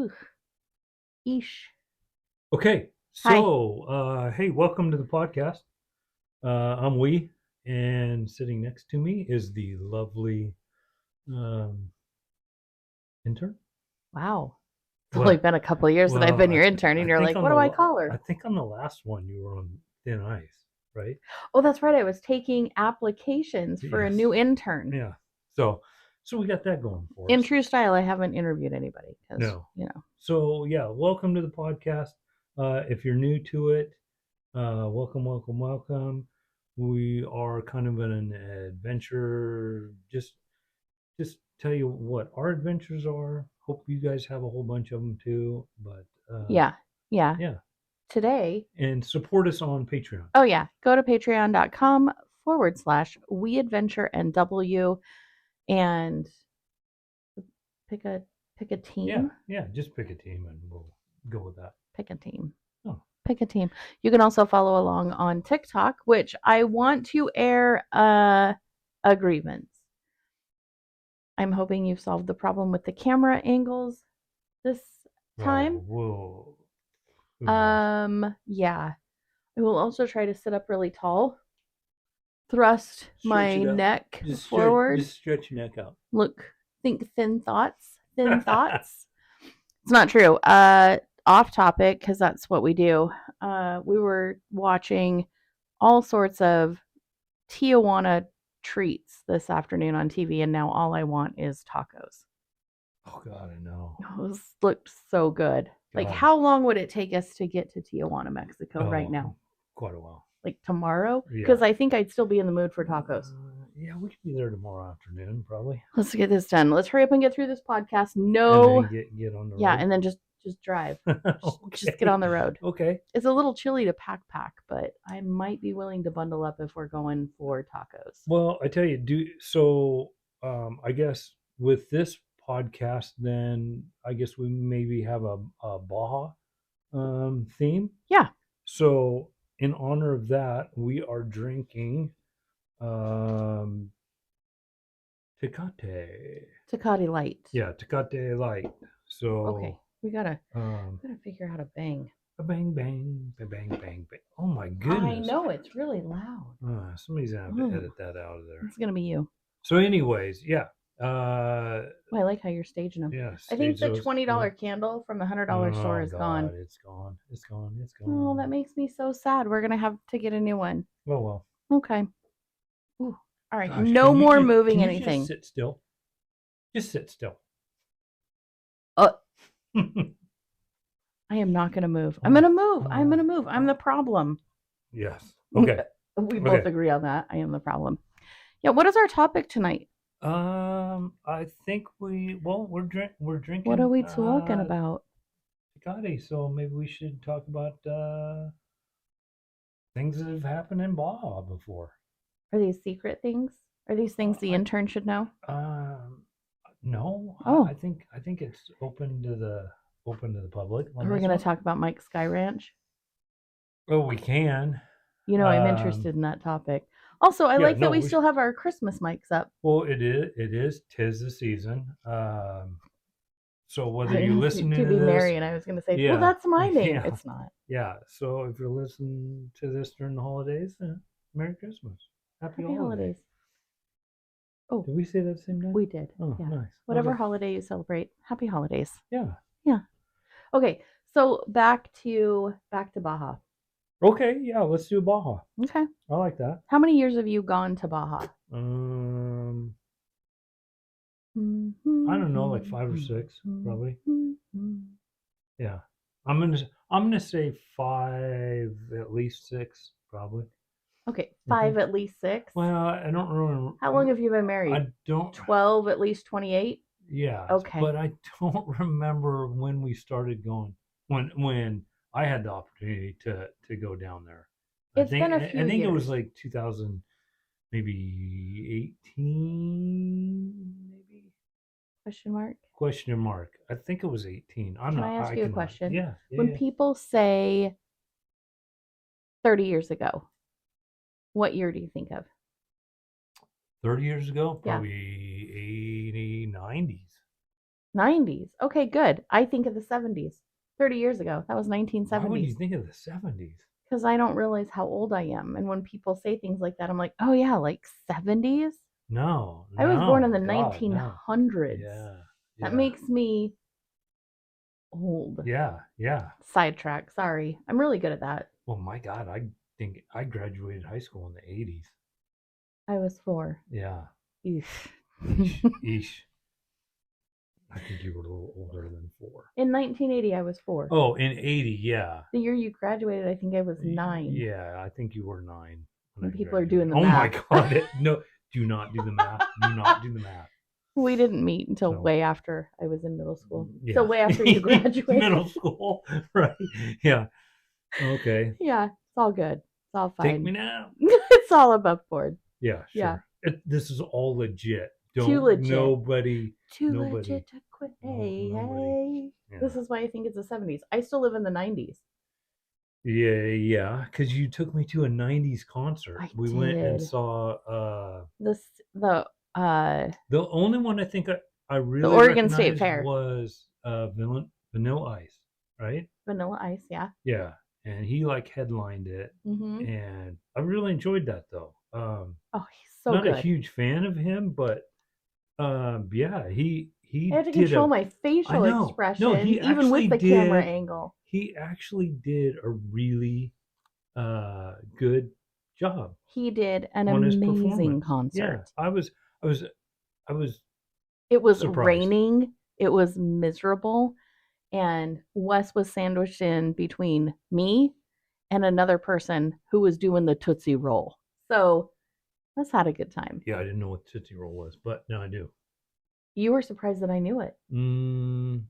Ooh, eesh. Okay, Hi. hey, welcome to the podcast. I'm Wee, and sitting next to me is the lovely um, intern. Wow. It's only Well, been a couple of years that I've well, been your intern, and I you're think like, on what the do I call I her? think on the last one you were on thin ice, right? Oh, that's right. I was taking applications for a Yes, new intern. yeah. So we got that going for In us. true style, I haven't interviewed anybody No, because. so yeah, welcome to the podcast. If you're new to it, welcome, welcome, welcome. We are kind of an adventure. Just tell you what our adventures are. Hope you guys have a whole bunch of them too. But Yeah. Yeah. yeah, Today, and support us on Patreon. oh, yeah. Go to patreon.com/WeAdventureNW and pick a pick a Yeah, team. yeah. Just pick a team and we'll go with that. Pick a team. Oh, Pick a team. You can also follow along on TikTok, which I want to air a grievance. I'm hoping you've solved the problem with the camera angles this time. well, we'll. Who knows? Yeah. I will also try to sit up really tall, thrust Stretch my it out. neck Just forward. stretch your neck out. Look, think thin thoughts. Thin thoughts. It's not true. Off topic, because that's what we do. We were watching all sorts of Tijuana treats this afternoon on TV, and now all I want is tacos. Oh God, I know. Those looked so good. Like, God, how long would it take us to get to Tijuana, Mexico right oh, now? quite a while. Like tomorrow? Yeah. Because I think I'd still be in the mood for tacos. Yeah, we could be there tomorrow afternoon, probably, Let's get this done. Let's hurry up and get through this podcast. and No, then get on the yeah, road. and then just drive. Just get Okay, on the road. okay. It's a little chilly to pack, but I might be willing to bundle up if we're going for tacos. Well, I tell you, do so. I guess with this podcast, then I guess we maybe have a Baja theme. Yeah, So in honor of that, we are drinking um, Tecate. Tecate Light. Yeah, Tecate Light. Okay, So we gotta um, gotta figure out how to bang. bang bang, bang bang bang bang. Oh my I goodness. know it's really loud. Somebody's gonna have to Oh, edit that out of there. it's gonna be you. So, anyways, yeah, uh, Oh, I like how you're staging them. yeah, I think stage the those. Yeah. $20 candle from the $100 store Oh is gone. God, it's gone. It's gone. It's Oh, that gone. makes me so sad. We're gonna have to get a new one. Oh well. Okay. Ooh. All right. Gosh, No more can moving you just anything. sit still? Just sit still. Uh, oh, I am not gonna move. I'm oh, gonna move. I'm gonna move. I'm the problem. yes. Okay. We both Okay. agree on that. I am the problem. Yeah. What is our topic tonight? I think we're What are drinking we talking about? Tecate, so maybe we should talk about things that have happened in Baja before. Are these secret things? Are these things the I intern should know? um no, I Oh, think it's open to the public on are we this gonna one. talk about Mike's Sky Ranch? Oh, we can. You know, I'm Um, interested in that topic. Also, I yeah, like that no, we still have our Christmas mics up. well, tis the season. So whether you listen To to be this, merry, and I was going to say, well, yeah, that's my name. yeah, It's not. yeah. So if you're listening to this during the holidays, Merry Christmas, Happy Happy Holidays. holidays. Oh, Did we say that the same night? we did. Oh, Yeah. nice. Whatever Okay. holiday you celebrate, happy holidays. Yeah. Yeah. Okay. So back to Baja. Okay. Yeah. Let's do Baja. Okay. I like that. How many years have you gone to Baja? Um, I don't know, like Mm-hmm. 5 or 6, probably. Mm-hmm. Yeah. I'm gonna say 5, at least 6, probably. Okay, Hmm. 5 at least 6. Well, I don't remember. How long have you been married? I don't. 12 at least 28. Yeah, Okay. but I don't remember when we started going. When I had the opportunity to go down there. It's been a few I think it was years. like 2000, maybe 18, maybe Question mark. question mark. I think it was 18. I'm Can not. I ask I you a cannot. question? Yeah, yeah, When yeah. people say 30 years ago, what year do you think of? 30 years ago, Yeah. probably 80, 90s. 90s. Okay, good. I think of the 70s. 30 years ago. That was Why would 1970. you think of the 70s? Because I don't realize how old I am. And when people say things like that, I'm like, oh, yeah, like 70s? No, I was born in no, the God, no. 1900s. Yeah, That yeah, makes me old. yeah, yeah. Sidetrack. Sorry. I'm really good at that. Well, my God, I think I graduated high school in the 80s. I was 4. Yeah. Eesh. Eesh, eesh. I think you were a little older than 4. In 1980, I was 4. Oh, in 80, yeah. The year you graduated, I think I was 9. Yeah, I think you were 9 when And I people are graduated. doing the Oh my math. God. No, do not do the math. Do not do the math. We didn't meet until So, way after I was in middle school. So yeah. way after you graduated. Middle school, right? Yeah. Okay. Yeah, it's all good. It's all Take me fine. now. It's all above board. Yeah, Yeah. sure. This is all legit. Too Don't legit. nobody, Too nobody, legit to quit. no, Hey, nobody. hey. This Yeah. is why I think it's the 70s. I still live in the 90s. Yeah, yeah. Because you took me to a 90s concert. I We went and did. saw This uh the only one I think I the really Oregon State recognized Fair. was Vanilla Ice, right? Vanilla Ice, yeah. Yeah. And he like headlined it. Mhm. And I really enjoyed that though. Oh, he's so Not a good. huge fan of him, but yeah, I he had to did control a my I facial know. No, expressions even with the camera angle. he actually did a really good job He did an on his amazing performance. Yeah, concert. I was I was It was surprised. raining, it was miserable, and Wes was sandwiched in between me and another person who was doing the Tootsie Roll. So let's had a good time. Yeah, I didn't know what Tootsie Roll was, but now I do. You were surprised that I knew it. Mm,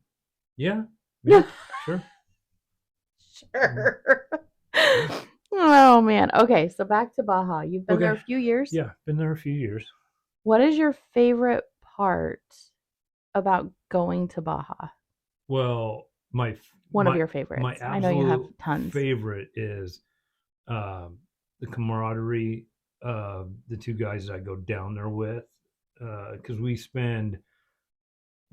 yeah, yeah, sure. Mm, Sure. yeah. Oh man. Okay, so back to Baja. You've been there Okay. a few years. Yeah, been there a few years. What is your favorite part about going to Baja? Well, One of your my favorites. I know you have absolute tons. favorite is um, the camaraderie of the two guys that I go down there with, because we spend,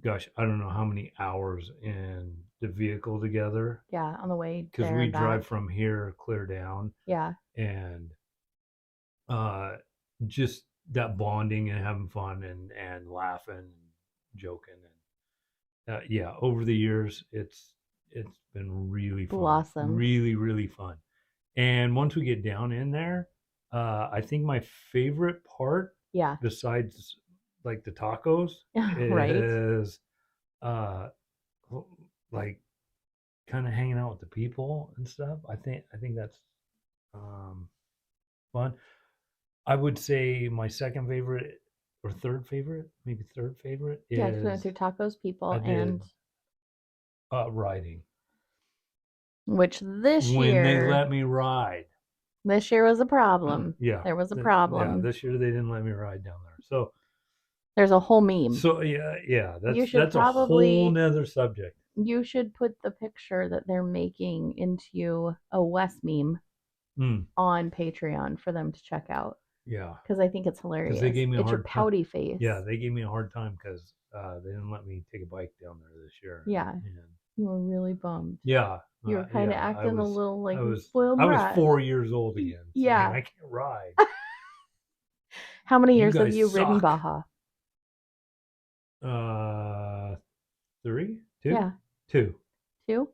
gosh, I don't know how many hours in the vehicle together. Yeah, on the way Because there we and drive back. from here clear down, Yeah. and just that bonding and having fun and laughing and joking and yeah, over the years it's been really fun, Blossomed. really fun. And once we get down in there, I think my favorite part, Yeah. besides like the tacos, Right. is uh like kind of hanging out with the people and stuff. I think that's um fun. I would say my second favorite or third favorite, maybe third favorite, Yeah, because we went is through tacos, I people, did and riding. which When they let me ride. this year was a problem. Yeah. There was a Yeah, problem. this year they didn't let me ride down there. There's a whole meme. So yeah, yeah, You should that's a whole probably nother subject. you should put the picture that they're making into a Wes meme Mm, on Patreon for them to check out yeah. because I think it's Because they hilarious. gave me a It's your hard time. pouty face. Yeah, they gave me a hard time because they didn't let me take a bike down there this year. Yeah, And you were really bummed. yeah, You were kind of yeah, acting a little like a spoiled I was brat. 4 years old again, saying Yeah. I can't ride. How many You years have guys you ridden suck. Baja? Uh, three, two, Yeah, two. 2?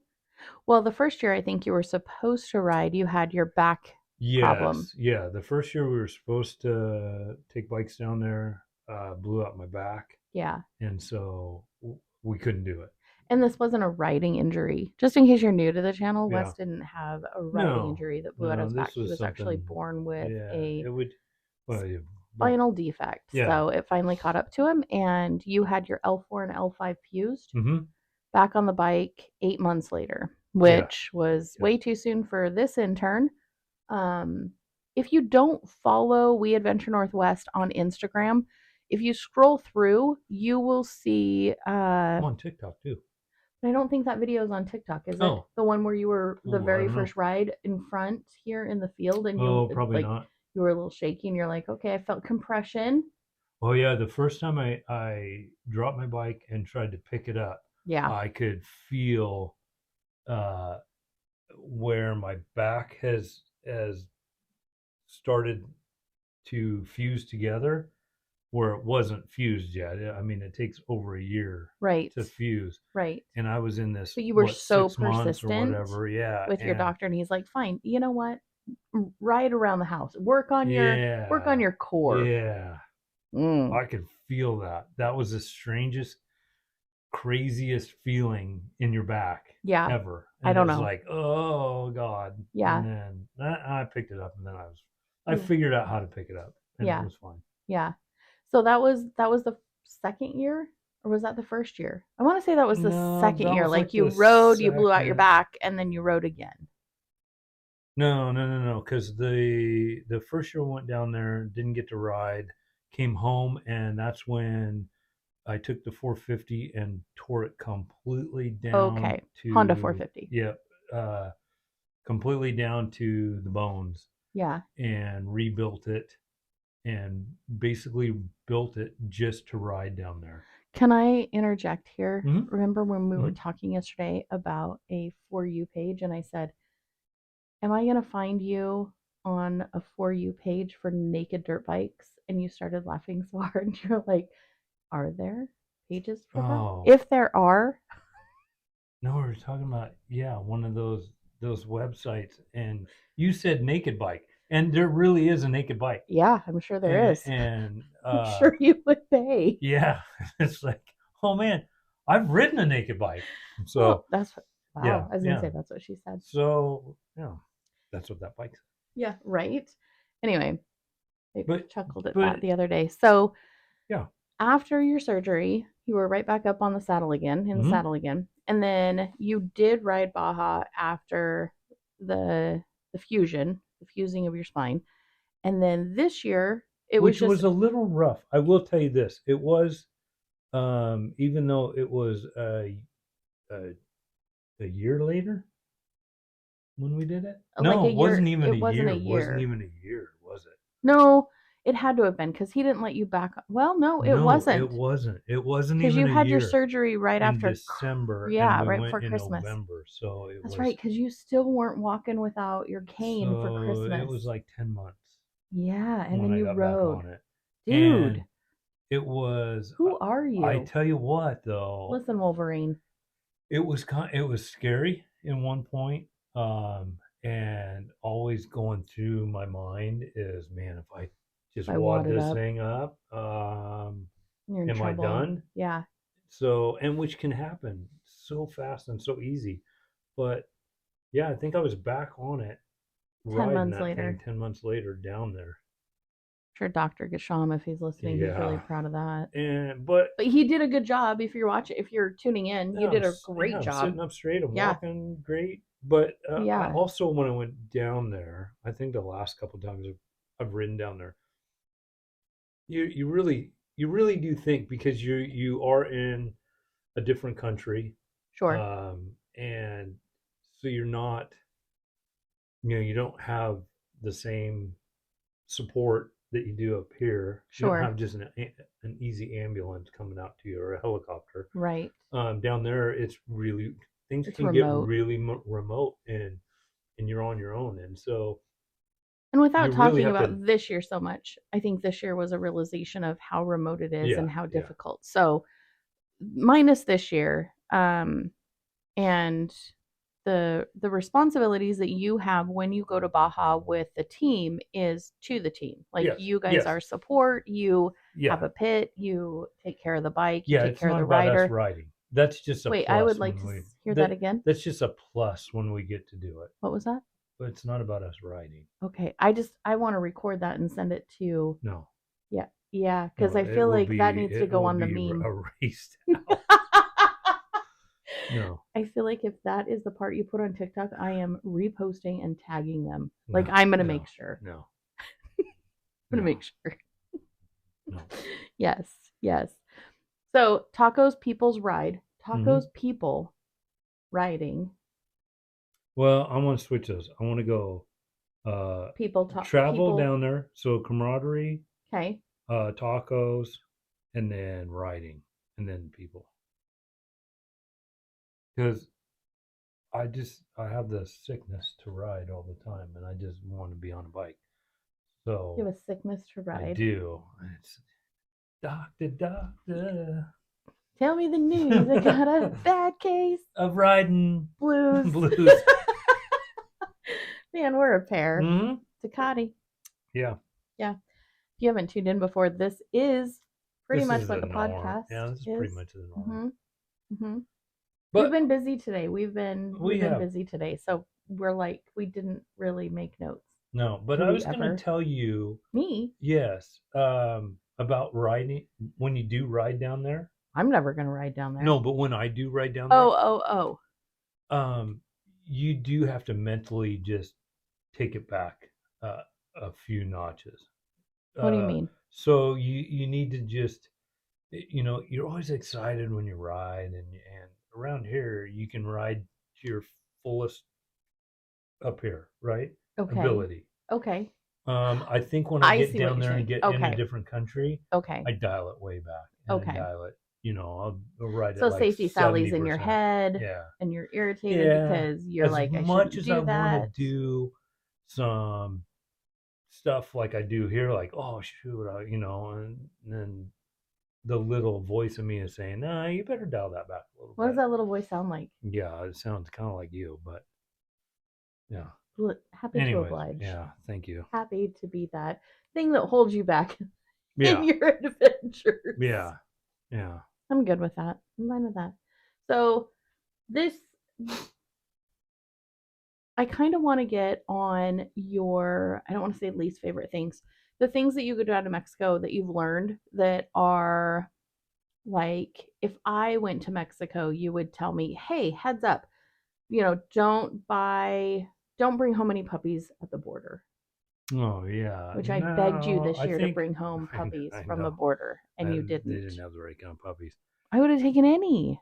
Well, the first year I think you were supposed to ride, you had your back problem. Yes, yeah. The first year we were supposed to take bikes down there, blew out my back, Yeah. and so we couldn't do it. And this wasn't a riding injury. Just in case you're new to the channel, Yeah, Wes didn't have a riding no, injury that blew out no. his back. This He was was actually something. born with Yeah, a it would. Well, well, spinal defect. yeah. So it finally caught up to him, and you had your L4 and L5 fused Mm-hmm. back on the bike 8 months later, Yeah, which was yeah. way too soon for this intern. Um, if you don't follow We Adventure Northwest on Instagram, if you scroll through, you will see. I'm on TikTok too. I don't think that video is on TikTok, is it? Oh, The one where you were the oh, I very don't know. first ride in front here in the field, and you Oh, probably like not. you were a little shaky, and you're like, okay, I felt compression. Oh yeah, the first time I dropped my bike and tried to pick it up, Yeah. I could feel uh, where my back has started to fuse together, where it wasn't fused yet. I mean, it takes over a year Right. to fuse, Right. and I was in this But you were what so 6 months or persistent whatever. Yeah, with your and doctor, and he's like, "Fine, you know what? Ride around the house. Work on yeah, your core." yeah, Mm. I could feel that. That was the strangest, craziest feeling in your back Yeah. ever. I And don't it's know. like, oh God. And Yeah. then I picked it up, and then I Yeah. figured out how to pick it up, and it Yeah. was fine. Yeah. So that was the second year, or was that the first year? I want to say that was the No, second that year. was Like like you the rode, you blew out your second. back, and then you rode again. No, no, no, no. Because the first year I went down there, didn't get to ride, came home, and that's when I took the 450 and tore it completely down Okay. Honda to 450. yeah, uh, completely down to the bones, Yeah. and rebuilt it, and basically built it just to ride down there. Can I interject here? Mm-hmm. Remember when we were Mm-hmm. talking yesterday about a For You page, and I said, "Am I going to find you on a For You page for naked dirt bikes?" And you started laughing so hard. And you're like, "Are there pages for that? Oh If there are, no, we were talking about, yeah, one of those websites, and you said naked bike, and there really is a naked bike, yeah, I'm sure there and, is. and I'm sure you would pay." yeah, it's like, oh man, I've ridden a naked bike, Well, so wow. yeah, I was going to yeah, say that's what she said. so yeah, that's what that bike's. Yeah, right. Anyway, I But chuckled at but that the other day. So yeah, after your surgery, you were right back up on the saddle again, in the mm-hmm. saddle again. And then you did ride Baja after the the fusion, the fusing of your spine. And then this year, it was Which just was a little rough. I will tell you this: it was, even though it was a a year later when we did it. like No, a it wasn't year. even a It wasn't a year. Wasn't year. even a year, was it? No, it had to have been because he didn't let you back. Well, no, it No, it wasn't wasn't. It wasn't because even you a had your year. surgery right In after. December, and Yeah, we right went before in Christmas. November, so it That's right, was because you still weren't walking without your cane for so it Christmas. was like 10 months Yeah, and when then I you got back rode. on it, Dude, and it was. who are I you? tell you what, though, Listen, Wolverine. it was scary in one point, and always going through my mind is, man, if I If just I wad wadded this up, thing up, you're in am I trouble. done? Yeah, So, and which can happen so fast and so easy. But yeah, I think I was back on it, 10 riding months that thing later. 10 months later down there. Sure, Dr. Gasham, if he's listening, he's really Yeah. proud of that. And, but But he did a good job. If you're tuning in, you yeah, did a great I'm job. sitting up straight. I'm Yeah, walking great. But I yeah, also, when I went down there, I think the last couple of times I've ridden down there, you really do think, because you are in a different country, sure, and so you're not, you know, you don't have the same support that you do up here. You don't sure, have just an easy ambulance coming out to you, or a helicopter. right. Down there, it's really, things It's can get remote. really remote, and you're on your own, and so And without you really talking have to. about this year so much, I think this year was a realization of how remote it is Yeah, and how yeah, difficult. So, minus this year, and the responsibilities that you have when you go to Baja with the team is to the team. Like yes, you guys yes, are support, you have yeah, a pit, you take care of the bike, you yeah. take It's care of not the about us rider. riding. That's just a Wait, I would plus like when to we hear that again. that's just a plus when we get to do it. What was that? But it's not about us riding. Okay, I want to record that and send it to. No, Yeah, yeah, because no. I feel like that needs to It go will on the be meme. erased out. No, I feel like if that is the part you put on TikTok, I am reposting and tagging them. Like no, I'm gonna make no, sure. no, I'm gonna no, make sure. no. Yes, yes. So tacos people's ride. Hmm. Tacos people riding. Well, I want to switch those. I want to go, People talk travel people. down there. So camaraderie, Okay. tacos, and then riding, and then people. Because I have the sickness to ride all the time, and I just want to be on a bike. You So have a sickness to I ride. do. It's doctor Tell me the news. I got a bad case. of riding Blues. blues. Man, we're a pair. Hmm. Takati. Yeah, Yeah. If you haven't tuned in before, this is pretty this much is what the the norm. podcast Yeah, this is is. pretty much the norm. Mm-hmm. Mm-hmm. We've But been busy today. We've we been have busy today. So we're like we didn't really make notes. no. But Do I we was going to ever? tell you, Me? yes, about riding when you do ride down there. I'm never gonna ride down there. No, but when I do ride down there, Oh, oh, oh. um, you do have to mentally just take it back uh, a few notches. What do you Uh, mean? so you need to just you're always excited when you ride, and around here you can ride to your fullest up here, right? Okay. Ability. Okay. I think when I I get see what down you're there and saying. get in a Okay. different country, Okay. I dial it way back and I Okay. dial it. I'll ride it So like safety Sally's in your 70%. head Yeah. and you're irritated Yeah. because you're As like, I much shouldn't as I do want to that. do some stuff like I do here, like, oh, shoot, and then the little voice of me is saying, nah, you better dial that back a little What does bit. that little voice sound like? Yeah, it sounds kind of like you, but yeah. Happy to Anyways, oblige. yeah, thank you. Happy to be that thing that holds you back in Yeah, your adventures. yeah, yeah. I'm good with that. I'm fine with that. So this I kind of want to get on your, I don't want to say least favorite things, the things that you go down to Mexico that you've learned that are like, if I went to Mexico, you would tell me, hey, heads up, don't bring home any puppies at the border, Oh yeah. which I begged you No, this I year to think bring home puppies I from the know border, and you they didn't. didn't have the right kind of puppies. I would have taken any.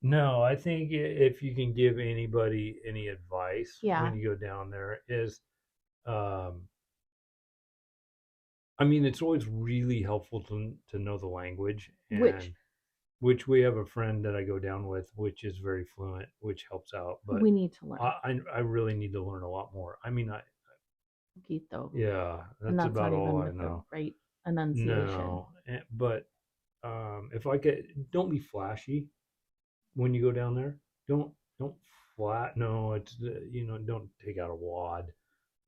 No, I think if you can give anybody any advice Yeah. when you go down there is, um, I mean, it's always really helpful to know the language, Which and which we have a friend that I go down with, which is very fluent, which helps out. But we need to learn. I really need to learn a lot more. I mean, Poquito. yeah, And that's that's about not all even I with the know. right enunciation. No, but if I could, don't be flashy when you go down there. Don't flat. No, it's don't take out a wad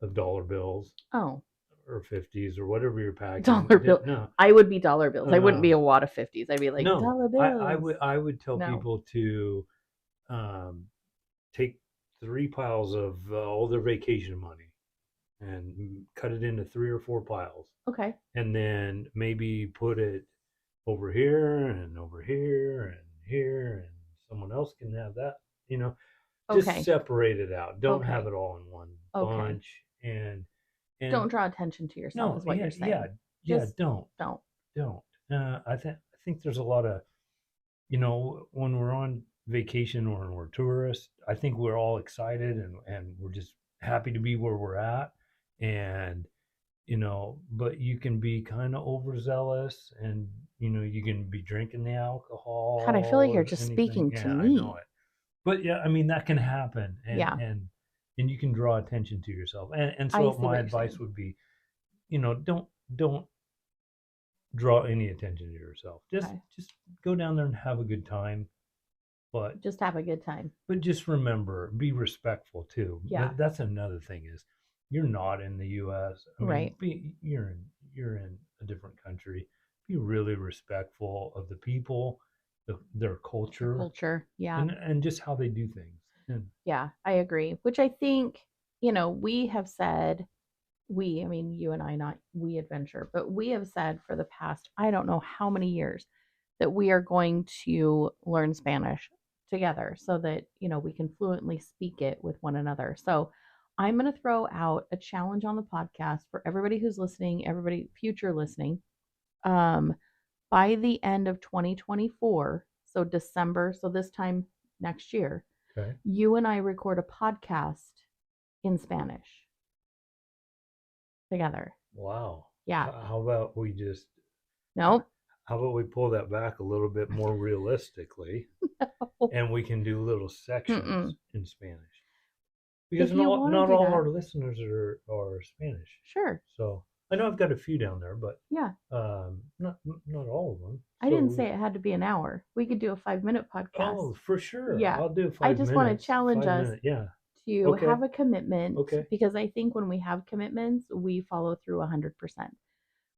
of dollar bills Oh, or 50s or whatever you're packing. dollar bill. No, I would be dollar bills. I wouldn't be a um, wad of 50s. I'd be like, no. dollar bills. I would tell No. people to um, take 3 piles of all their vacation money and cut it into 3 or 4 piles, Okay. and then maybe put it over here and over here and here, and someone else can have that. You know, just Okay. separate it out. Don't have Okay. it all in one Okay. bunch. And Don't draw attention to yourself, no, is what yeah, you're yeah, saying. yeah. Just Don't don't. don't. I think there's a lot of when we're on vacation or when we're tourists, I think we're all excited and we're just happy to be where we're at. And, but you can be kind of overzealous and, you can be drinking the God, I feel like alcohol you're or just anything. speaking to Yeah, I know me. it. But yeah, I mean, that can happen Yeah. and you can draw attention to yourself. And I so see my what you're advice saying. would be, don't draw any attention to yourself. Just, Okay. just go down there and have a good time. But Just have a good time. But just remember, be respectful too. Yeah. That's another thing is you're not in the U.S. I mean, Right. you're in a different country. Be really respectful of the people, their Their culture, culture. Yeah. and just how they do things. And Yeah. I agree. Which I think, we have said, I mean, you and I, not we adventure, but we have said for the past, I don't know how many years, that we are going to learn Spanish together so that, we can fluently speak it with one another. So I'm going to throw out a challenge on the podcast for everybody who's listening, everybody future listening. Um, by the end of 2024, so December, so this time next year, okay, you and I record a podcast in Spanish together. wow. Yeah. How about we just Nope. How about we pull that back a little bit more realistically, and we can do little sections Mm-mm. in Spanish because If you want to not do all that, our listeners are Spanish. sure. So I know I've got a few down there, but Yeah. not all of them. I didn't So say it had to be an hour. We could do a 5-minute podcast. oh, for sure, Yeah. I'll do I five just want to minutes. challenge Five us minutes, yeah. to Okay, have a commitment okay, because I think when we have commitments, we follow through 100%.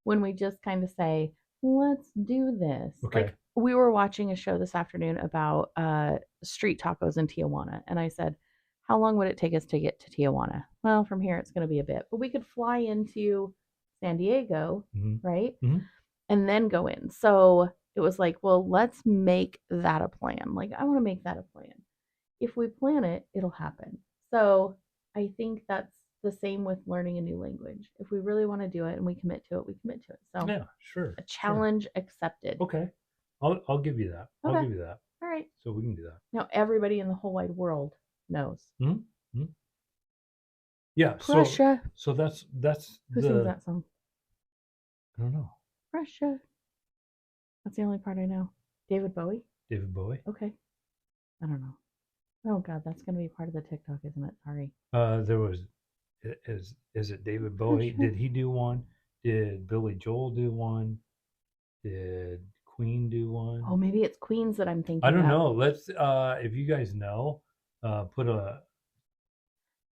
When we just kind of say, let's do this. okay. Like we were watching a show this afternoon about street tacos in Tijuana. And I said, how long would it take us to get to Tijuana? Well, from here, it's going to be a bit, but we could fly into San Diego, Mm-hmm. right? Mm-hmm. And then go in. So it was like, well, let's make that a plan. Like, I want to make that a plan. If we plan it, it'll happen. So I think that's the same with learning a new language. If we really want to do it and we commit to it, we commit to it. So Yeah, sure, a sure. challenge accepted. Okay, I'll give you that. I'll Okay. give you that. All right. So we can do that. Now everybody in the whole wide world knows. Mm-hmm. Mm-hmm. Yeah. Prussia. So that's Who sings that song? I don't know. Prussia. That's the only part I know. David Bowie? David Bowie. Okay. I don't know. Oh God, that's gonna be part of the TikTok, isn't it? Sorry. There was is it David Bowie? Prussia. Did he do one? Did Billy Joel do one? Did Queen do one? Oh, maybe it's Queens that I'm thinking I don't of. know. Let's if you guys know, put a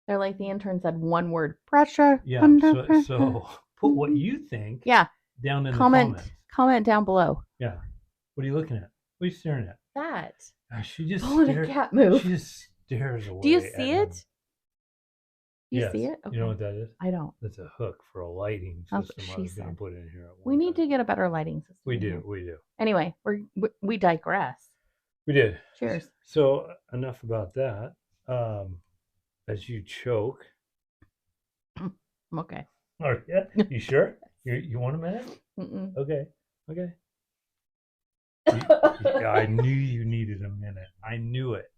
They're like the intern said one word. Pressure. yeah. Under So pressure. put what you think Yeah. down in the Comment comments. comment down below. Yeah. What are you looking at? What are you staring at? That. She just Pulling a cat move. She just stares away. Do you see it? Do you Yes. see it? Okay. You know what that is? I don't. That's a hook for a lighting That's system. what I she was going to said. put in here at one We need time. to get a better lighting system. We in do. here. We do. Anyway, we digress. We did. Cheers. So enough about that. As you choke. I'm okay. Are you sure? You want a minute? Mm-mm. Okay. Okay. I knew you needed a minute. I knew it.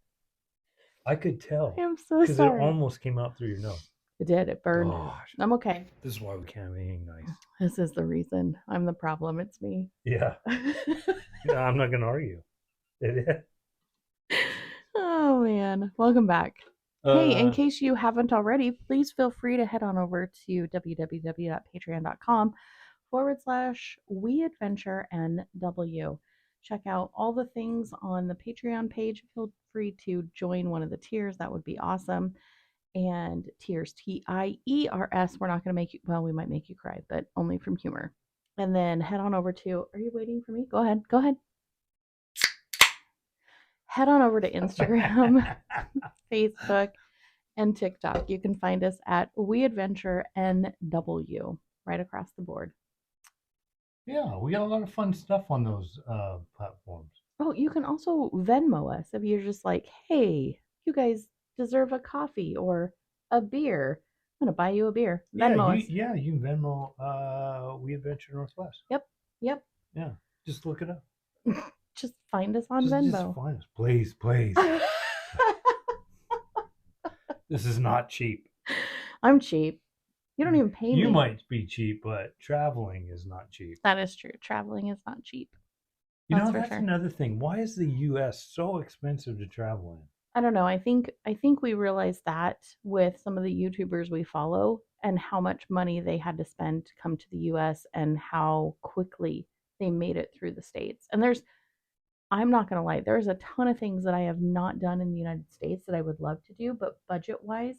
I could tell. I am so Because it sorry. almost came out through your nose. It did. It burned. Gosh. I'm okay. This is why we can't be eating nice. This is the reason. I'm the problem. It's me. Yeah. I'm not going to argue. Oh man. Welcome back. Hey, in case you haven't already, please feel free to head on over to www.patreon.com/WeAdventureNW. Check out all the things on the Patreon page. Feel free to join one of the tiers. That would be awesome. And tiers, TIERS. We're not going to make you, well, we might make you cry, but only from humor. And then head on over to, are you waiting for me? Go ahead. Go ahead. Head on over to Instagram, Facebook, and TikTok. You can find us at WeAdventureNW right across the board. Yeah, we got a lot of fun stuff on those platforms. Oh, you can also Venmo us if you're just like, hey, you guys deserve a coffee or a beer. I'm gonna buy you a beer. Venmo us. Yeah, you can Venmo We Adventure Northwest. Yep. Yeah, just look it up. Just find us on Venmo. Just find us, please. This is not cheap. I'm cheap. You don't even pay me. You might be cheap, but traveling is not cheap. That is true. Traveling is not cheap. That's another thing. Why is the U.S. so expensive to travel in? I don't know. I think we realized that with some of the YouTubers we follow and how much money they had to spend to come to the US and how quickly they made it through the States. And I'm not going to lie, there's a ton of things that I have not done in the United States that I would love to do, but budget-wise,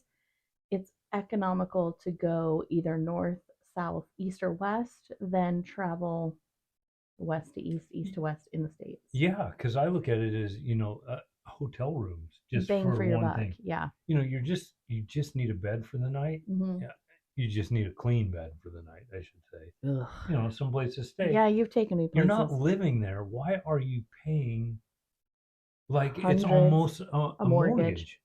it's economical to go either north, south, east, or west than travel west to east, east to west in the States. Yeah, because I look at it as, hotel rooms just Bang for your one buck. thing. Yeah. You just need a bed for the night. Mm-hmm. Yeah, you just need a clean bed for the night, I should say. Ugh. Some place to stay. Yeah, you've taken me places. You're not living there. Why are you paying like Hundreds, it's almost a mortgage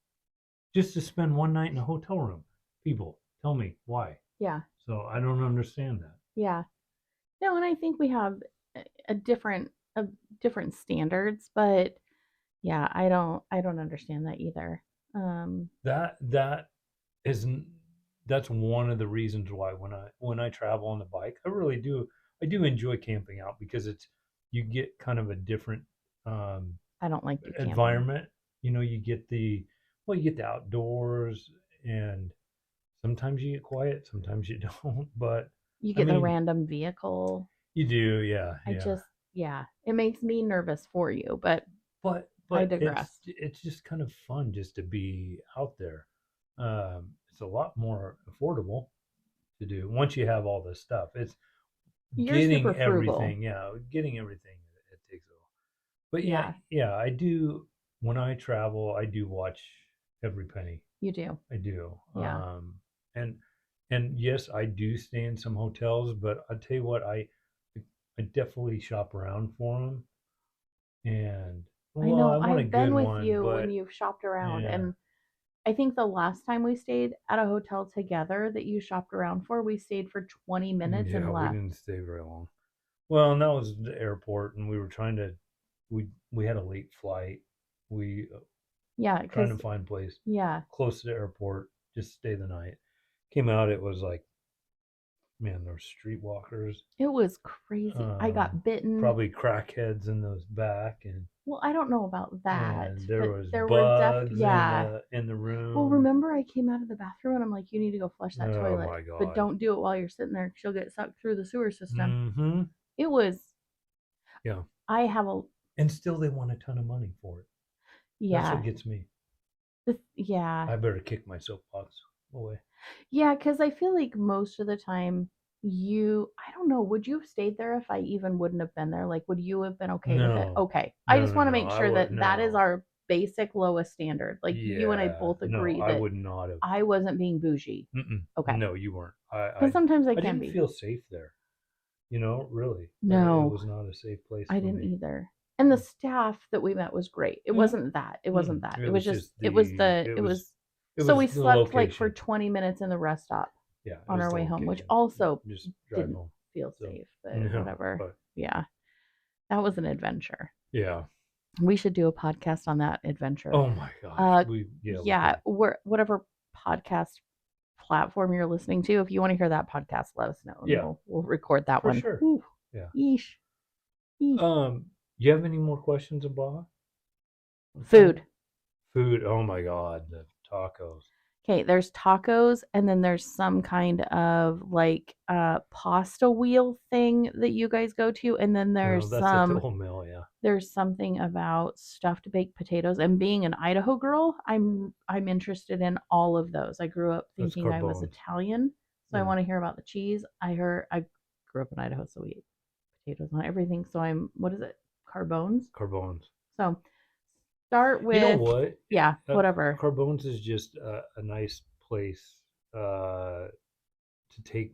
just to spend one night in a hotel room? People, tell me why. Yeah. So I don't understand that. Yeah. No, and I think we have a different standards, but yeah, I don't understand that either. That isn't that's one of the reasons why when I travel on the bike, I really do I do enjoy camping out because you get kind of a different um, I don't like to camping. environment. You get you get the outdoors, and sometimes you get quiet, sometimes you don't. But You I get the mean, random vehicle. you do, yeah, I yeah. just, yeah, it makes me nervous for you, but I But digress. it's just kind of fun just to be out there. It's a lot more affordable to do once you have all this stuff. It's You're super frugal. getting everything. It takes a while. But Yeah, yeah, I do. When I travel, I do watch every penny. you do. I do. Yeah. And yes, I do stay in some hotels, but I tell you what, I definitely shop around for them. And I well, I know. want a I've been good with one, you when but you've shopped around. yeah, And I think the last time we stayed at a hotel together that you shopped around for, we stayed for 20 minutes and yeah, we left. didn't stay very long. Well, and that was the airport, and we were trying to we had a late flight. We Yeah, trying to because, find a place yeah, close to the airport, just stay the night. Came out, it was like, man, there were streetwalkers, it was crazy. I got bitten. probably crackheads in those back, Well, I don't know about that, and there but was there were bugs yeah. in the Well, room. remember I came out of the bathroom and I'm like, you need to go flush that Oh toilet, my but god. don't do it while you're sitting there because you'll get sucked through the sewer system. Mm-hmm. It was, Yeah. I have a, And still they want a ton of money for it. That's what yeah, gets me. yeah. I better kick my soapbox away. Yeah, because I feel like most of the time I don't know, would you have stayed there if I even wouldn't have been there? Like, would you have been okay with it? No. Okay. I No, just no, want to no. make I sure would that that is no. our basic lowest standard. Like, you and I Yeah. both No, agree I that would not have. I wasn't being bougie. Mm-mm. Okay. No, you weren't. Because sometimes I I can didn't be. feel safe there. Really. It No, was not a safe place I for didn't me. either. And the staff that we met was great. It Mm. wasn't that. It wasn't Mm. that. It It was was just, just the it so we was the slept like for location. 20 minutes in the rest stop Yeah, it on was our the way home, which location. also Just drive didn't home. feel So safe, but no, whatever. but Yeah, that was an adventure. yeah. We should do a podcast on that adventure. Oh my gosh. We Yeah, could. whatever podcast platform you're listening to, if you want to hear that podcast, let us know and Yeah, we'll record that for one. sure. Whew, Yeah. yeesh, yeesh. You have any more questions about Food. food? Oh my god, the tacos. Okay, there's tacos and then there's some kind of like pasta wheel thing that you guys go to, and then Well, that's a whole meal, yeah. there's something about stuffed baked potatoes. And being an Idaho girl, I'm interested in all of those. I grew up That's thinking I was carbones. Italian, so I Yeah, want to hear about the cheese. I grew up in Idaho, so we eat potatoes on everything. So I'm what is it? Carbones. carbones. So start You know with what? yeah, whatever. Carbones is just a nice place to take.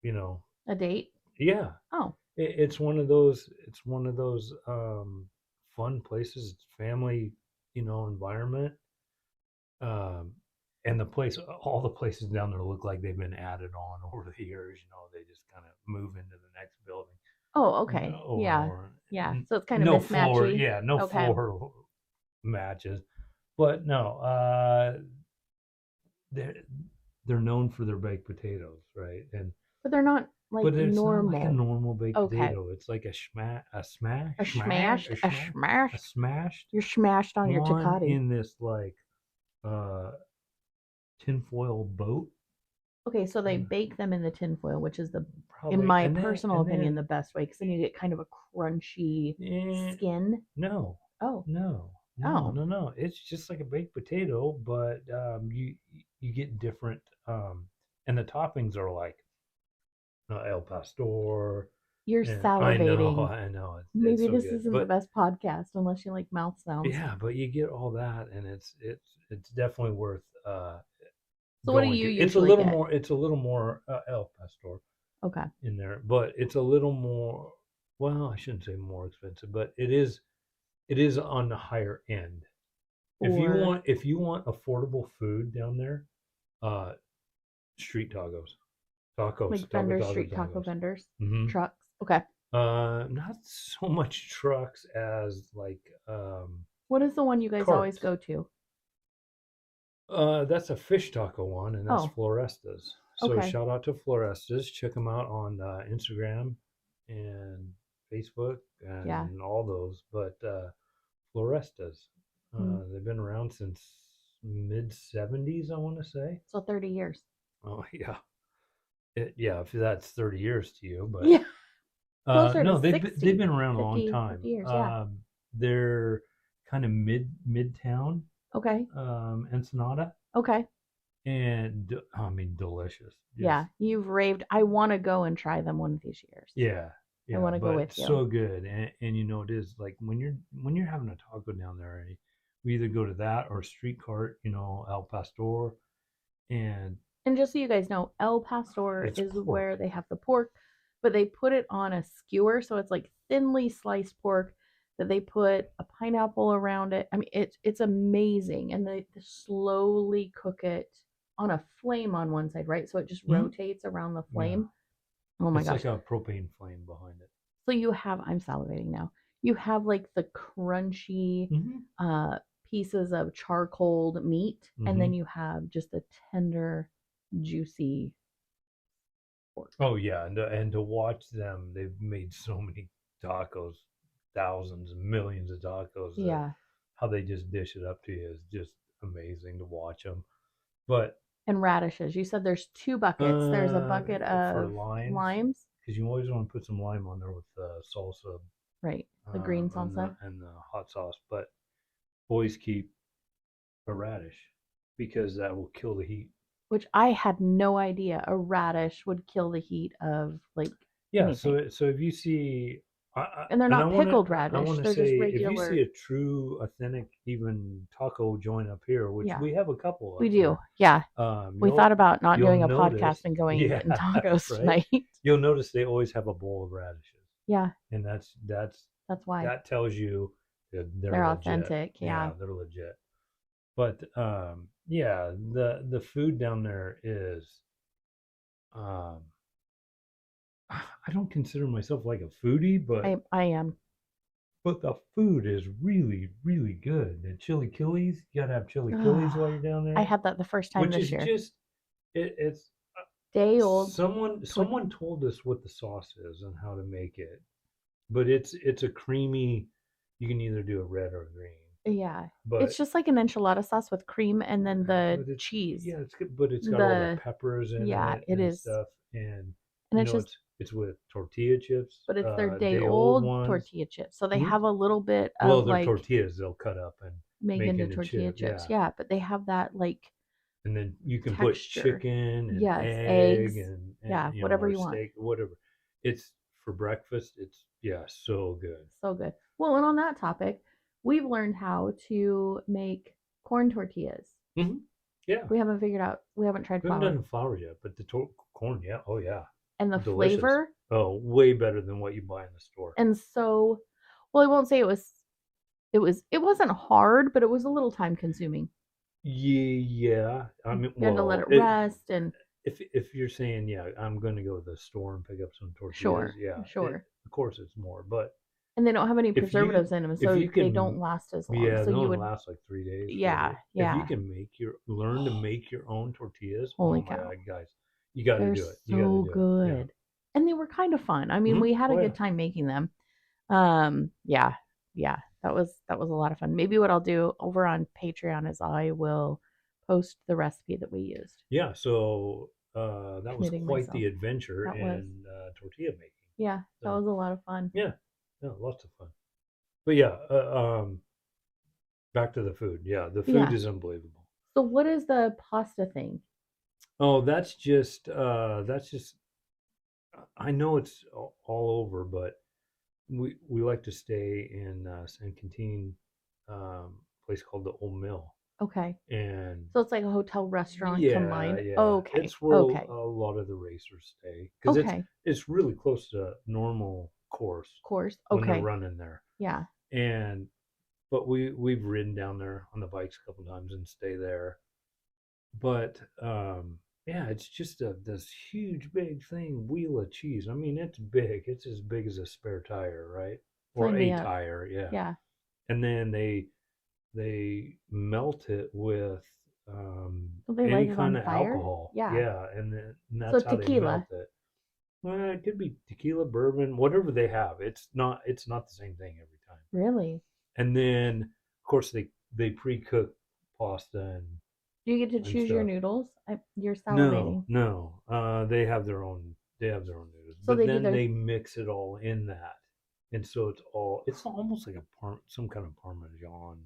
You know, A date. yeah. Oh, It's one of those. It's one of those fun places. It's family, environment. Um, and all the places down there look like they've been added on over the years. They just kind of move into the next building oh, okay. over and Yeah. over. Yeah. So it's kind of No floor, mismatchy. yeah, no Okay. floor matches. But no, they're they're known for their baked potatoes, right? But they're not like But it's not like a normal. normal baked Okay. potato. It's like a smash, A smash, smashed, a a smashed. smashed You're smashed on your one Takati. in this like uh tinfoil boat. Okay, so they Uh, bake them in the tinfoil, which is in Probably, my personal and opinion, then the best way because then you get kind of a crunchy eh, skin. no, Oh, no, no, oh, no, no. It's just like a baked potato, but you get different and the toppings are like El Pastor, you're and salivating. I know, it's Maybe so this good. isn't the But best podcast unless you like mouth sounds. yeah, but you get all that, and it's definitely worth So, what do going you to. usually get? It's a little more El Pastor Okay. in there, but it's a little more. Well, I shouldn't say more expensive, but it is on the higher end. Or If you want affordable food down there, uh, street like street taco tacos. vendors, Hmm. trucks. Okay. Not so much trucks as like What is the one you guys always carts. go to? That's a fish taco one, and that's Oh, Floresta's. So okay. shout out to Floresta's. Check them out on Instagram. and Facebook Yeah. and all those, but Florestas. Mm. They've been around since mid 70s, I want to say. So 30 years. Oh yeah, yeah. If that's 30 years to you, but Yeah. Closer to no, they've 60, been around a long 50, time. 50 years. Yeah. They're kind of midtown, Okay. Ensenada, Okay. and I mean delicious. Just Yeah. You've raved. I want to go and try them one of these years. yeah, I yeah, want to go but with you. so good. And you know it is like when you're having a taco down there, we either go to that or street cart, El Pastor, and And just so you guys know, El Pastor it's is pork. where they have the pork, but they put it on a skewer, so it's like thinly sliced pork that they put a pineapple around it. I mean, it's amazing, and they slowly cook it on a flame on one side, right? So it just Mhm. rotates around the Yeah, flame. Oh my it's gosh! like a propane flame behind it. So you have, I'm salivating now. You have like the crunchy Hmm. uh pieces of charcoaled meat, and then Hmm. you have just the tender, juicy pork. Oh yeah, and to watch them, they've made so many tacos, thousands, millions of tacos that Yeah. how they just dish it up to you is just amazing to watch them. But And radishes. You said there's two buckets. There's a uh, bucket for of limes, limes, because you always want to put some lime on there with salsa right? The green and the salsa, and the hot sauce, but always keep a radish because that will kill the heat. which I had no idea a radish would kill the heat of like Yeah, anything. so if you see, And they're and I not want to pickled I radish. want to They're just say, if you see regular. a true, authentic, even taco joint up here, which Yeah, we have a couple we up do. here, Yeah. um, We thought you'll about not you'll doing a podcast notice, and going and yeah, getting tacos right. tonight. You'll notice they always have a bowl of radishes, Yeah, and that's why. that tells you that they're They're legit. authentic. Yeah. Yeah, they're legit. But yeah, the food down there is um, I don't consider myself like a foodie, I am. but the food is really, really good. The chili killies, you gotta have chili killies Oh, while you're down I there, had that the first time which this is year. just it's Day old tort someone told us what the sauce is and how to make it, but it's a creamy. You can either do a red or a green, Yeah. It's but just like an enchilada sauce with cream and then the but it's cheese. yeah, it's good, but it's got all the The peppers in Yeah, it it and is. stuff, and And it's just it's with tortilla chips, but it's their day day old old ones. tortilla chips. So they Hmm. have a little bit Well, of they're like tortillas they'll cut up and make make into into tortilla chip, chips. yeah. Yeah, but they have that like And then you can put texture. chicken and Yes, egg eggs. and Yeah, whatever or you want. steak, whatever. It's for breakfast. It's yeah, so good. So good. Well, and on that topic, we've learned how to make corn tortillas. Hmm. Yeah, We haven't tried we haven't done flour. the flour yet, but the corn, yeah, oh yeah, And the delicious. flavor, Oh, way better than what you buy in the store. and so, well, I won't say it wasn't hard, but it was a little time consuming. Yeah. I mean, You had to let well, it rest and if you're saying yeah, I'm going to go to the store and pick up some tortillas, sure, yeah, sure. of course it's more, but And they don't have any if you preservatives in them, if so you they don't can, last as long. yeah, So they you only would, last like 3 days, 4 days. yeah, If you yeah. can learn to make your own tortillas, Holy oh my cow. god, guys, you got to They're do it. You got to so do it. Yeah. good. And they were kind of fun. I mean, Hmm. we had a Oh yeah. good time making them. Yeah, yeah. That was a lot of fun. Maybe what I'll do over on Patreon is I will post the recipe that we used. Yeah. So that was Committing quite myself. the adventure That was. in tortilla making. Yeah, that So was a lot of fun. yeah, yeah, lots of fun. But yeah, back to the food. Yeah, the food Yeah. is unbelievable. So what is the pasta thing? Oh, that's just I know it's all over, but we like to stay in San Quintin, place called the Old Mill, Okay. and So it's like a hotel restaurant yeah, combined. yeah, Okay. it's where Okay. a lot of the racers stay because Okay. it's really close to normal course Course. when they're Okay. running there, Yeah. and but we've ridden down there on the bikes a couple times and stay there, but yeah, it's just this huge big thing, wheel of cheese. I mean, it's big. It's as big as a spare tire, right? Or Sign me a up. tire, yeah. Yeah. And then they melt it with Will they any light it kind on of fire? alcohol, Yeah. yeah, and So that's how they melt tequila. it. Well, it could be tequila, bourbon, whatever they have. It's not the same thing every time. Really? And then of course they pre-cook pasta Do you get to and choose your stuff. noodles? You're No, salivating. no. They have their own noodles, So but they do then their. they mix it all in that, and so it's almost like some kind of Parmesan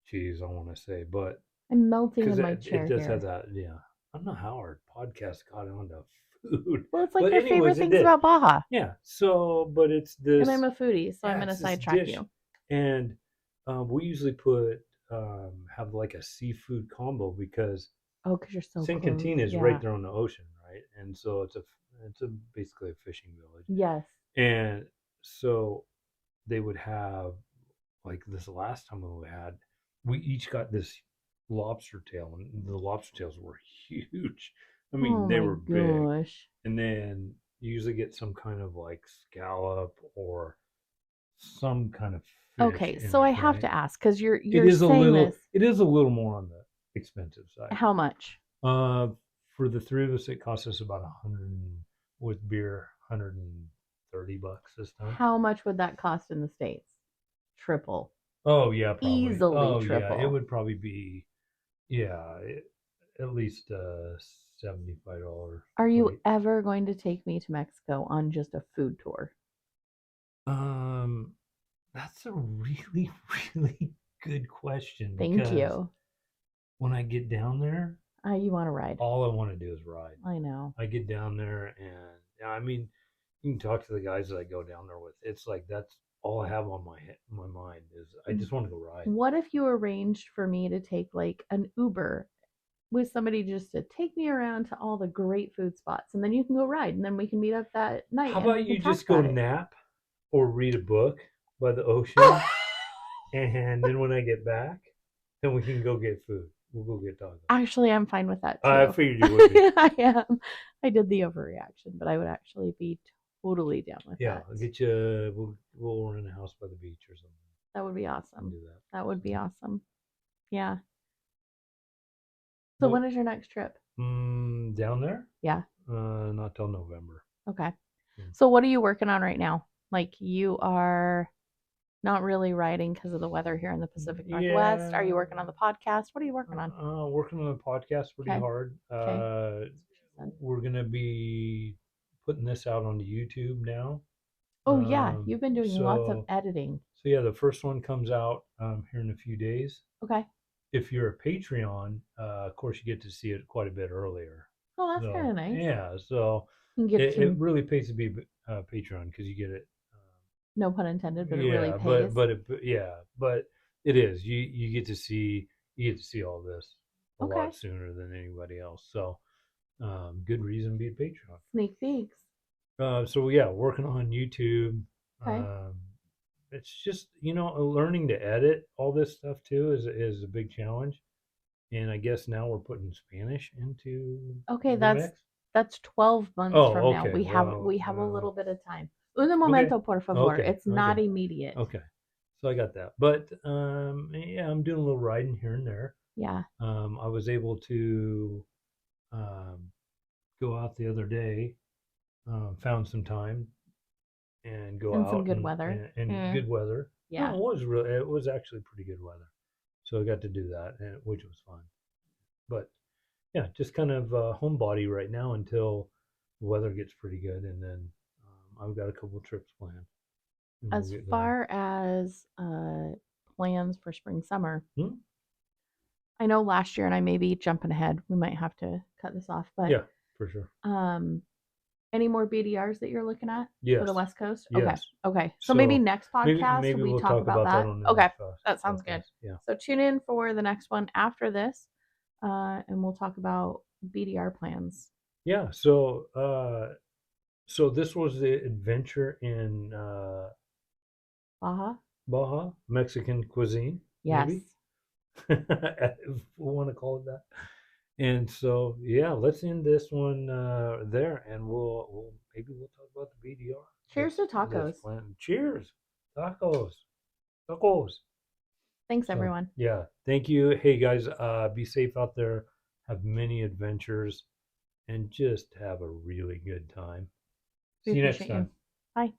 cheese, I want to say, but I'm melting because in my it chair does have here. that. Yeah, I don't know how our podcast got onto food, Well, it's like but your favorite anyways, it things did. about Baja. Yeah. So, but it's And I'm this. a foodie, so I'm Yeah, going to it's this sidetrack dish, you. and we usually put have like a seafood combo because Oh, because you're so San close. Quintin is right Yeah. there on the ocean, right? And so it's a basically a fishing village, Yes. and so they would have like this last time we each got this lobster tail, and the lobster tails were huge. I mean, Oh they my were big, gosh. and then you usually get some kind of like scallop or some kind of fish Okay, in so it, I have right? to ask because you're It you're is a saying little this. it is a little more on the expensive side. How much? Uh, for the three of us, it cost us about 100 with beer, $130 this time. How much would that cost in the States? Triple. Oh yeah, probably. Easily Oh yeah, it triple. would probably be yeah, at least $75 Are you plate. ever going to take me to Mexico on just a food tour? Um, that's a really really good question Thank because you. when I get down there, You want to ride? all I want to do is ride. I know. I get down there and yeah, I mean, you can talk to the guys that I go down there with. It's like that's all I have on my mind is I just want to go ride. What if you arranged for me to take like an Uber with somebody just to take me around to all the great food spots and then you can go ride and then we can meet up that night How and we about can you talk just go about it. nap or read a book by the ocean, and then when I get back, then we can go get food. We'll go get tacos. Actually, I'm fine with that I too. figured you would be. I am. I did the overreaction, but I would actually be totally down with Yeah, that. I'll get you. We'll rent a house by the beach or something. That would be And awesome. do that. That would So, be awesome. Yeah. So well, when is your next trip? down there, Yeah. not till November. Okay. Yeah. So what are you working on right now? Like you are not really writing because of the weather here in the Pacific Northwest. Are you Yeah, working on the podcast? What are you working on? working on the podcast pretty Okay. hard. Okay. That's what she said. We're gonna be putting this out on YouTube now. Oh yeah, you've been doing lots of So editing. yeah, the first one comes out here in a few days. Okay. If you're a Patreon, of course you get to see it quite a bit earlier. Oh, that's kind So of nice. yeah, so You can get it some, really pays to be Patreon because you get it. no pun intended, but it really Yeah, but pays. but it, yeah, but it is. You get to see all this a Okay. lot sooner than anybody else. So good reason to be a Patreon. Sneak peeks. So yeah, working on YouTube. Okay. Um, it's just learning to edit all this stuff too is a big challenge. And I guess now we're putting Spanish into Okay, the that's mix. that's 12 months from Oh, now. okay. We Well, have a little bit of time. Un okay, momento, por favor. okay, It's not okay, immediate. okay. So I got that. But yeah, I'm doing a little writing here and there. Yeah. I was able to um, go out the other day, found some time and go And some out good weather. and good weather. No, Yeah. it was actually pretty good weather. So I got to do that, which was fun. But yeah, just kind of homebody right now until the weather gets pretty good, and then I've got a couple of trips planned, and we'll As get going. far as plans for spring summer, Hmm? I know last year, and I may be jumping ahead. We might have to cut this off, but Yeah, for sure. um, any more BDRs that you're looking at for the Yes, West Coast? Okay. yes. Okay. So maybe So next maybe podcast maybe we we'll talk talk about about that that. on the Okay. next That sounds good. podcast. Yeah. So tune in for the next one after this, and we'll talk about BDR plans. Yeah. So this was the adventure in Baja? Baja Mexican cuisine, Yes. maybe if we want to call it that. And so yeah, let's end this one there, and we'll maybe we'll talk about the BDR. Cheers to That's tacos. planned. Cheers, tacos, tacos. Thanks, So everyone. yeah, thank you. Hey guys, be safe out there. Have many adventures, and just have a really good time. We See you next appreciate you. time. Bye.